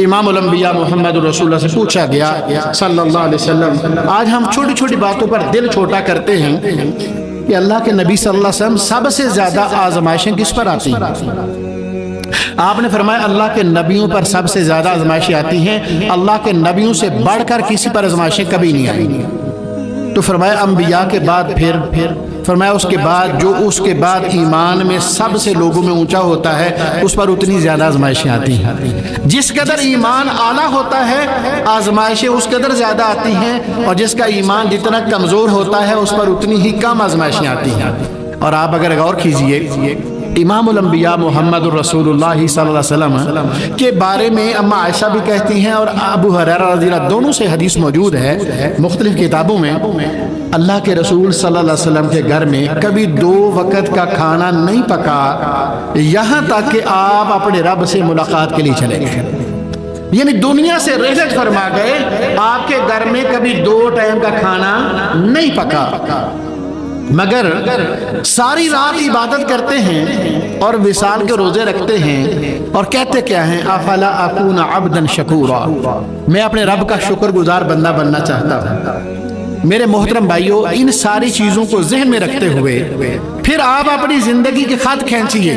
امام الانبیاء محمد رسول اللہ سے پوچھا گیا صلی اللہ علیہ وسلم، آج ہم چھوٹی چھوٹی باتوں پر دل چھوٹا کرتے ہیں کہ اللہ کے نبی صلی اللہ علیہ وسلم سب سے زیادہ آزمائشیں کس پر آتی ہیں؟ آپ نے فرمایا اللہ کے نبیوں پر سب سے زیادہ آزمائشیں آتی ہیں، اللہ کے نبیوں سے بڑھ کر کسی پر آزمائشیں کبھی نہیں آئی۔ تو فرمایا انبیاء کے بعد پھر فرمایا اس کے بعد ایمان میں سب سے لوگوں میں اونچا ہوتا ہے، اس پر اتنی زیادہ آزمائشیں آتی ہیں۔ جس قدر ایمان اعلیٰ ہوتا ہے آزمائشیں اس قدر زیادہ آتی ہیں، اور جس کا ایمان جتنا کمزور ہوتا ہے اس پر اتنی ہی کم آزمائشیں آتی ہیں۔ اور آپ اگر غور کیجئے امام الانبیاء محمد الرسول اللہ صلی اللہ علیہ وسلم کے بارے میں اما عائشہ بھی کہتی ہیں اور ابو ہریرہ رضی اللہ دونوں سے حدیث موجود ہے مختلف کتابوں میں، اللہ کے رسول صلی اللہ علیہ وسلم کے گھر میں کبھی 2 وقت کا کھانا نہیں پکا یہاں تک کہ آپ اپنے رب سے ملاقات کے لیے چلے گئے، یعنی دنیا سے رحلت فرما گئے، آپ کے گھر میں کبھی 2 ٹائم کا کھانا نہیں پکا، مگر ساری رات عبادت کرتے ہیں اور وصال کے روزے رکھتے ہیں، اور کہتے کیا ہیں افلا اکون عبدا شکورا، میں اپنے رب کا شکر گزار بندہ بننا چاہتا ہوں۔ میرے محترم بھائیوں، ان ساری چیزوں کو ذہن میں رکھتے ہوئے پھر آپ اپنی زندگی کے خط کھینچیے۔